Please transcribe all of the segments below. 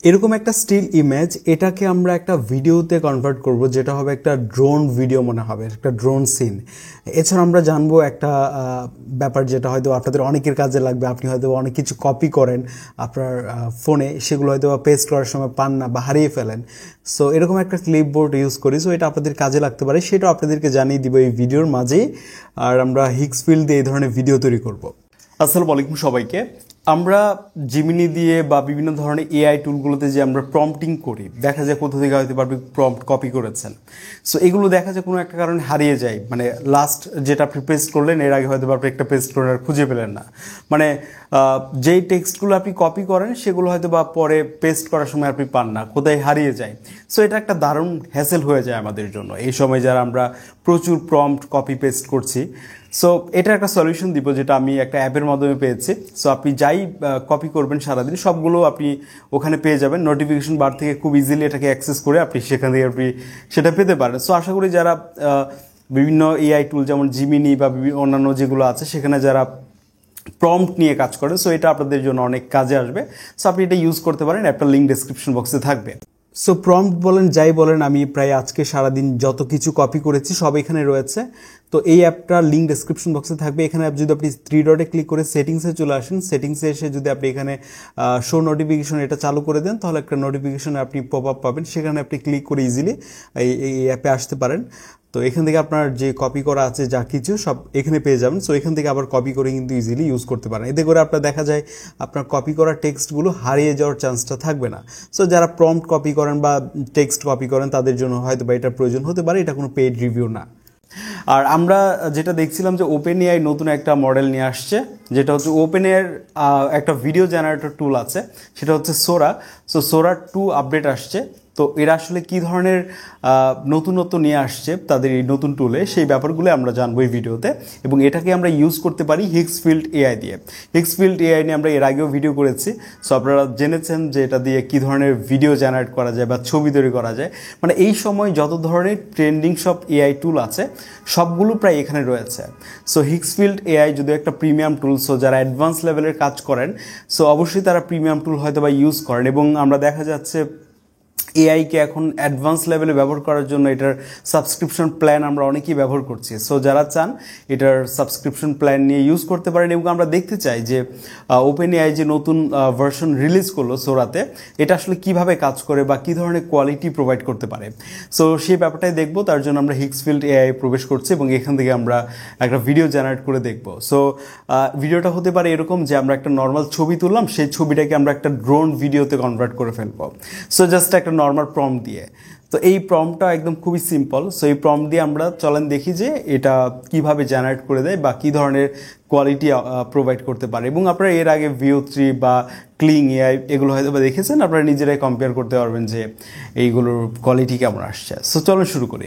এরকম একটা still image, এটাকে আমরা একটা ভিডিওতে কনভার্ট করব, যেটা হবে একটা ড্রোন ভিডিও মনে হবে, একটা ড্রোন সিন। এছাড়া আমরা জানবো একটা ব্যাপার, যেটা হয়তো আপনাদের অনেকের কাজে লাগবে। আপনি হয়তো অনেক কিছু কপি করেন আপনার ফোনে, সেগুলো হয়তো পেস্ট করার সময় পান না বা হারিয়ে ফেলেন। সো এরকম একটা ক্লিপবোর্ড ইউজ করি, সো এটা আপনাদের কাজে লাগতে পারে, সেটা আপনাদেরকে জানিয়ে দিব এই ভিডিওর মাঝেই। আর আমরা হিক্সফিল্ড দিয়ে এই ধরনের ভিডিও তৈরি করব। আসসালামু আলাইকুম সবাইকে। আমরা জিমিনি দিয়ে বা বিভিন্ন ধরনের এআই টুলগুলোতে যে আমরা প্রম্পটিং করি, দেখা যায় কোথা থেকে হয়তো আপনি প্রম্পট কপি করেছেন। সো এগুলো দেখা যায় কোনো একটা কারণে হারিয়ে যায়, মানে লাস্ট যেটা আপনি পেস্ট করলেন এর আগে হয়তো আপনি একটা পেস্ট করে আর খুঁজে পেলেন না। মানে যেই টেক্সটগুলো আপনি কপি করেন সেগুলো হয়তো বা পরে পেস্ট করার সময় আপনি পান না, কোথায় হারিয়ে যায়। সো এটা একটা দারুণ হ্যাসেল হয়ে যায় আমাদের জন্য এই সময়, যারা আমরা প্রচুর প্রম্পট কপি পেস্ট করছি। সো এটার একটা সলিউশন দিব, যেটা আমি একটা অ্যাপের মাধ্যমে পেয়েছি। সো আপনি যাই কপি করবেন সারাদিন, সবগুলো আপনি ওখানে পেয়ে যাবেন। নোটিফিকেশন বার থেকে খুব ইজিলি এটাকে অ্যাক্সেস করে আপনি সেখান থেকে আপনি সেটা পেতে পারেন। সো আশা করি যারা বিভিন্ন এআই টুল যেমন জিমিনি বা অন্যান্য যেগুলো আছে সেখানে যারা প্রম্পট নিয়ে কাজ করে, সো এটা আপনাদের জন্য অনেক কাজে আসবে। সো আপনি এটা ইউজ করতে পারেন, একটা লিঙ্ক ডেসক্রিপশন বক্সে থাকবে। সো প্রম্পট বলেন যাই বলেন, আমি প্রায় আজকে সারাদিন যত কিছু কপি করেছি সব এখানে রয়েছে। তো এই অ্যাপটার লিঙ্ক ডেসক্রিপশন বক্সে থাকবে। এখানে যদি আপনি 3 ডটে ক্লিক করে সেটিংসে চলে আসেন, সেটিংসে এসে যদি আপনি এখানে শো নোটিফিকেশন এটা চালু করে দেন, তাহলে একটা নোটিফিকেশনে আপনি পপ আপ পাবেন, সেখানে আপনি ক্লিক করে ইজিলি এই অ্যাপে আসতে পারেন। তো এখান থেকে আপনার যে কপি করা আছে যা কিছু সব এখানে পেয়ে যাবেন। সো এখান থেকে আবার কপি করে কিন্তু ইজিলি ইউজ করতে পারেন। এতে করে আপনার দেখা যায় আপনার কপি করা টেক্সটগুলো হারিয়ে যাওয়ার চান্সটা থাকবে না। সো যারা প্রম্পট কপি করেন বা টেক্সট কপি করেন তাদের জন্য হয়তো বা এটার প্রয়োজন হতে পারে, এটা কোনো পেইড রিভিউ না। আর আমরা যেটা দেখছিলাম যে ওপেন এআই নতুন একটা মডেল নিয়ে আসছে, যেটা হচ্ছে ওপেন এআইয়ের একটা ভিডিও জেনারেটর টুল আছে, সেটা হচ্ছে সোরা। সো সোরা 2 আপডেট আসছে। তো এরা আসলে কী ধরনের নতুনত্ব নিয়ে আসছে তাদের এই নতুন টুলে, সেই ব্যাপারগুলো আমরা জানবো এই ভিডিওতে। এবং এটাকে আমরা ইউজ করতে পারি হিক্সফিল্ড এআই দিয়ে। হিক্সফিল্ড এআই নিয়ে আমরা এর আগেও ভিডিও করেছি। সো আপনারা জেনেছেন যে এটা দিয়ে কী ধরনের ভিডিও জেনারেট করা যায় বা ছবি তৈরি করা যায়। মানে এই সময় যত ধরনের ট্রেন্ডিং সব এআই টুল আছে সবগুলো প্রায় এখানে রয়েছে। সো হিক্সফিল্ড এআই যদি একটা প্রিমিয়াম টুল, সো যারা অ্যাডভান্স লেভেলের কাজ করেন সো অবশ্যই তারা প্রিমিয়াম টুল হয়তো বা ইউজ করেন। এবং আমরা দেখা যাচ্ছে এআইকে এখন অ্যাডভান্স লেভেলে ব্যবহার করার জন্য এটার সাবস্ক্রিপশন প্ল্যান আমরা অনেকেই ব্যবহার করছি। সো যারা চান এটার সাবস্ক্রিপশন প্ল্যান নিয়ে ইউজ করতে পারেন। এবং আমরা দেখতে চাই যে ওপেন এআই যে নতুন ভার্সন রিলিজ করলো সোরাতে, এটা আসলে কিভাবে কাজ করে বা কী ধরনের কোয়ালিটি প্রোভাইড করতে পারে। সো সেই ব্যাপারটাই দেখবো, তার জন্য আমরা হিক্সফিল্ড এআই প্রবেশ করছি এবং এখান থেকে আমরা একটা ভিডিও জেনারেট করে দেখবো। সো ভিডিওটা হতে পারে এরকম যে আমরা একটা নর্মাল ছবি তুললাম, সেই ছবিটাকে আমরা একটা ড্রোন ভিডিওতে কনভার্ট করে ফেলবো। সো জাস্ট একটা নর্মাল প্রম্পট দিয়ে। তো এই প্রম্পটটা একদম খুবই সিম্পল। সো এই প্রম্পট দিয়ে আমরা চলেন দেখি যে এটা কিভাবে জেনারেট করে দেয় বা কী ধরনের কোয়ালিটি প্রোভাইড করতে পারে। এবং আপনারা এর আগে Veo3 বা ক্লিং এআই এগুলো হয়তো বা দেখেছেন, আপনারা নিজেরাই কম্পেয়ার করতে পারবেন যে এইগুলোর কোয়ালিটি কেমন আসছে। সো চলো শুরু করি।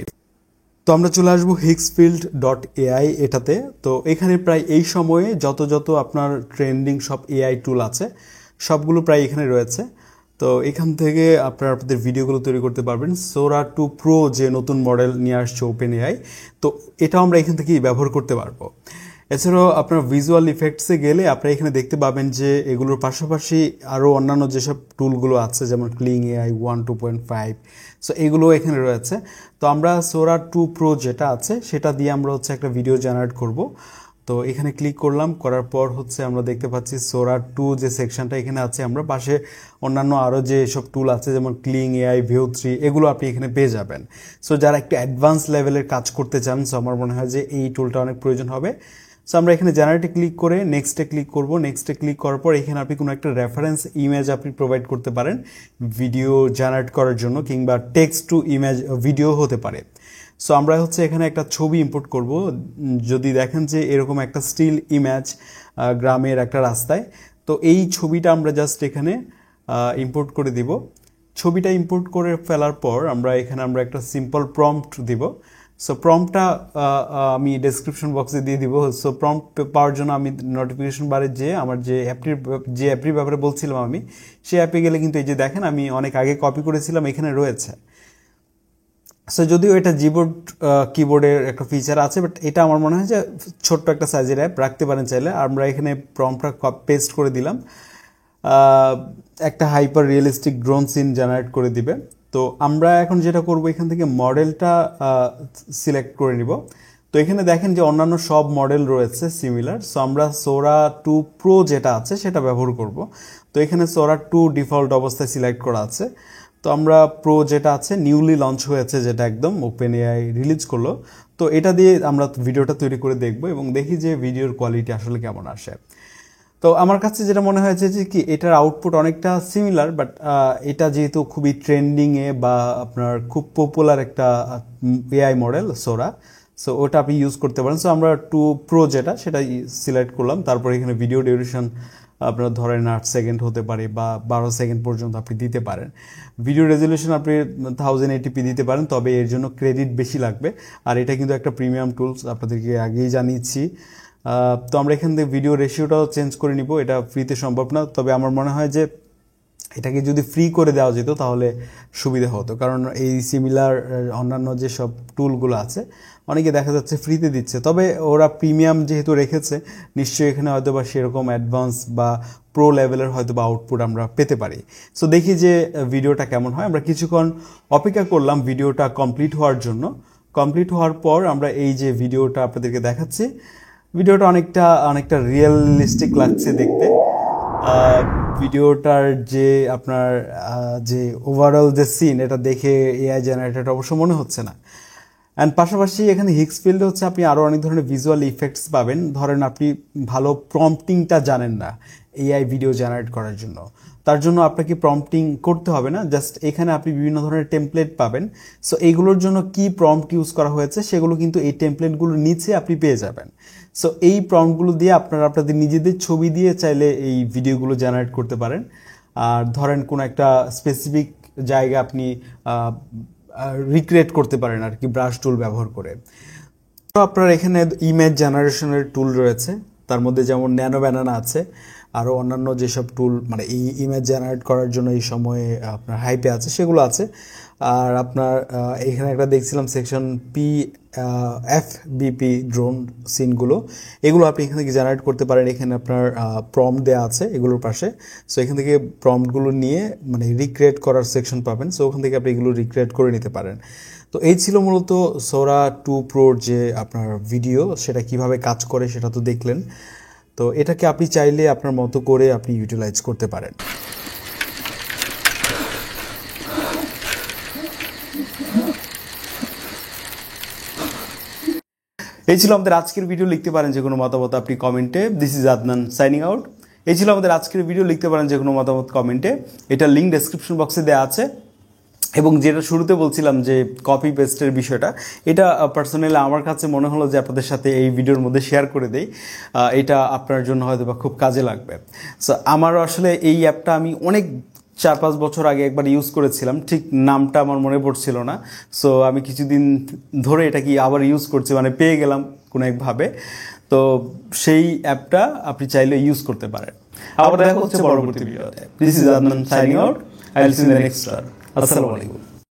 তো আমরা চলে আসবো hicksfield.ai এটাতে। তো এখানে প্রায় এই সময়ে যত আপনার ট্রেন্ডিং সব এআই টুল আছে সবগুলো প্রায় এখানে রয়েছে। তো এখান থেকে আপনাদের ভিডিওগুলো তৈরি করতে পারবেন। সোরা 2 প্রো যে নতুন মডেল নিয়ে আসছে ওপেন এআই, তো এটাও আমরা এখান থেকেই ব্যবহার করতে পারবো। এছাড়াও আপনার ভিজুয়াল ইফেক্টসে গেলে আপনারা এখানে দেখতে পাবেন যে এগুলোর পাশাপাশি আরও অন্যান্য যেসব টুলগুলো আছে, যেমন ক্লিং এআই 1 2.5, সো এগুলো এখানে রয়েছে। তো আমরা সোরা 2 প্রো যেটা আছে সেটা দিয়ে আমরা হচ্ছে একটা ভিডিও জেনারেট করব। তো এখানে ক্লিক করলাম, করার পর হচ্ছে আমরা দেখতে পাচ্ছি সোরা 2 যে সেকশনটা এখানে আছে, আমরা পাশে অন্যান্য আরও যে সব টুল আছে যেমন ক্লিং এআই, Veo3 এগুলো আপনি এখানে পেয়ে যাবেন। সো যারা একটু অ্যাডভান্স লেভেলের কাজ করতে চান, সো আমার মনে হয় যে এই টুলটা অনেক প্রয়োজন হবে। সো আমরা এখানে জেনারেটে ক্লিক করে নেক্সটে ক্লিক করব। নেক্সটে ক্লিক করার পর এখানে আপনি কোনো একটা রেফারেন্স ইমেজ আপনি প্রোভাইড করতে পারেন ভিডিও জেনারেট করার জন্য, কিংবা টেক্সট টু ইমেজ ভিডিও হতে পারে। সো আমরা হচ্ছে এখানে একটা ছবি ইম্পোর্ট করব। যদি দেখেন যে এরকম একটা স্টিল ইমেজ গ্রামের একটা রাস্তায়, তো এই ছবিটা আমরা জাস্ট এখানে ইম্পোর্ট করে দিব। ছবিটা ইম্পোর্ট করে ফেলার পর আমরা এখানে একটা সিম্পল প্রম্পট দিব। সো প্রম্পটটা আমি ডেসক্রিপশন বক্সে দিয়ে দিব। সো প্রম্পট পাওয়ার জন্য আমি নোটিফিকেশন বারে আমার যে অ্যাপটির ব্যাপারে বলছিলাম আমি, সেই অ্যাপে গেলে কিন্তু এই যে দেখেন আমি অনেক আগে কপি করেছিলাম, এখানে রয়েছে। সো যদিও এটা কিবোর্ডের একটা ফিচার আছে, বাট এটা আমার মনে হয় যে ছোট্ট একটা সাইজের অ্যাপ রাখতে পারেন চাইলে। আমরা এখানে প্রম্পটটা পেস্ট করে দিলাম। একটা hyper realistic drone scene generate করে দিবে। তো আমরা এখন যেটা করব, এখান থেকে মডেলটা সিলেক্ট করে নিব। তো এখানে দেখেন যে অন্যান্য সব মডেল রয়েছে সিমিলার। সো আমরা সোরা 2 প্রো যেটা আছে সেটা ব্যবহার করব। তো এখানে সোরা 2 ডিফল্ট অবস্থায় সিলেক্ট করা আছে। তো আমরা প্রো যেটা আছে নিউলি লঞ্চ হয়েছে, যেটা একদম ওপেন এআই রিলিজ করলো, তো এটা দিয়ে আমরা ভিডিওটা তৈরি করে দেখব এবং দেখি যে ভিডিওর কোয়ালিটি আসলে কেমন আসে। তো আমার কাছে যেটা মনে হয়েছে যে কি এটার আউটপুট অনেকটা সিমিলার, বাট এটা যেহেতু খুবই ট্রেন্ডিংয়ে বা আপনার খুব পপুলার একটা এআই মডেল সোরা, সো ওটা আপনি ইউজ করতে পারেন। সো আমরা 2 প্রো যেটা সেটা সিলেক্ট করলাম। তারপর এখানে ভিডিও ডিউরেশন আপনার ধরেন 8 সেকেন্ড হতে পারে বা 12 সেকেন্ড পর্যন্ত আপনি দিতে পারেন। ভিডিও রেজলিউশন আপনি 1080p দিতে পারেন, তবে এর জন্য ক্রেডিট বেশি লাগবে। আর এটা কিন্তু একটা প্রিমিয়াম টুলস, আপনাদেরকে আগেই জানিয়েছি। তো আমরা এখান থেকে ভিডিও রেশিওটাও চেঞ্জ করে নিব, এটা ফ্রিতে সম্ভব না। তবে আমার মনে হয় যে এটাকে যদি ফ্রি করে দেওয়া যেত তাহলে সুবিধা হতো, কারণ এই সিমিলার অন্যান্য যেসব টুলগুলো আছে অনেকে দেখা যাচ্ছে ফ্রিতে দিচ্ছে, তবে ওরা প্রিমিয়াম যেহেতু রেখেছে নিশ্চয়ই এখানে হয়তো বা সেরকম অ্যাডভান্স বা প্রো লেভেলের হয়তো বা আউটপুট আমরা পেতে পারি। সো দেখি যে ভিডিওটা কেমন হয়। আমরা কিছুক্ষণ অপেক্ষা করলাম ভিডিওটা কমপ্লিট হওয়ার জন্য। কমপ্লিট হওয়ার পর আমরা এই যে ভিডিওটা আপনাদেরকে দেখাচ্ছি, ভিডিওটা অনেকটা রিয়েলিস্টিক লাগছে দেখতে। ভিডিওটার যে আপনার যে ওভারঅল যে সিন, এটা দেখে এআই জেনারেটেড অবশ্য মনে হচ্ছে না। অ্যান্ড পাশাপাশি এখানে হিক্স ফিল্ডে হচ্ছে আপনি আরও অনেক ধরনের ভিজুয়াল ইফেক্টস পাবেন। ধরেন আপনি ভালো প্রম্পটিংটা জানেন না এআই ভিডিও জেনারেট করার জন্য, তার জন্য আপনাকে প্রম্পটিং করতে হবে না, জাস্ট এখানে আপনি বিভিন্ন ধরনের টেমপ্লেট পাবেন। সো এইগুলোর জন্য কি প্রম্পট ইউজ করা হয়েছে সেগুলো কিন্তু এই টেমপ্লেটগুলোর নিচে আপনি পেয়ে যাবেন। সো এই প্রম্পটগুলো দিয়ে আপনারা আপনাদের নিজেদের ছবি দিয়ে চাইলে এই ভিডিওগুলো জেনারেট করতে পারেন। আর ধরেন কোনো একটা স্পেসিফিক জায়গা আপনি রিক্রিয়েট করতে পারেন আর কি ব্রাশ টুল ব্যবহার করে। তো আপনার এখানে ইমেজ জেনারেশনের টুল রয়েছে, তার মধ্যে যেমন ন্যানো ব্যানানা আছে, আরও অন্যান্য যেসব টুল মানে এই ইমেজ জেনারেট করার জন্য এই সময়ে আপনার হাইপে আছে সেগুলো আছে। আর আপনার এখানে একটা দেখছিলাম সেকশন FBP ড্রোন সিনগুলো, এগুলো আপনি এখান থেকে জেনারেট করতে পারেন। এখানে আপনার প্রম্পট দেওয়া আছে এগুলোর পাশে। সো এখান থেকে প্রম্পটগুলো নিয়ে মানে রিক্রিয়েট করার সেকশন পাবেন, সো ওখান থেকে আপনি এগুলো রিক্রিয়েট করে নিতে পারেন। তো এই ছিল মূলত সোরা 2 প্রোর যে আপনার ভিডিও, সেটা কিভাবে কাজ করে সেটা তো দেখলেন। তো এটাকে আপনি চাইলে আপনার মতো করে আপনি ইউটিলাইজ করতে পারেন। এই ছিল আমাদের আজকের ভিডিও। লিখতে পারেন যে কোনো মতামত আপনি কমেন্টে। This is Adnan signing out. এই ছিল আমাদের আজকের ভিডিও। লিখতে পারেন যে কোনো মতামত কমেন্টে, এটা লিঙ্ক ডেসক্রিপশন বক্সে দেওয়া আছে। এবং যেটা শুরুতে বলছিলাম যে কপি পেস্টের বিষয়টা, এটা পার্সোনালি আমার কাছে মনে হলো যে আপনাদের সাথে এই ভিডিওর মধ্যে শেয়ার করে দেই, এটা আপনার জন্য হয়তো বা খুব কাজে লাগবে। সো আমার আসলে এই অ্যাপটা আমি অনেক 4-5 বছর আগে একবার ইউজ করেছিলাম, ঠিক নামটা আমার মনে পড়ছিল না। সো আমি কিছুদিন ধরে এটা কি আবার ইউজ করছি, মানে পেয়ে গেলাম কোনো একভাবে। তো সেই অ্যাপটা আপনি চাইলে ইউজ করতে পারেন। আবার দেখা হচ্ছে পরবর্তী ভিডিওতে। This is Adnan signing out. I will see you in the next one. আসসালামু আলাইকুম।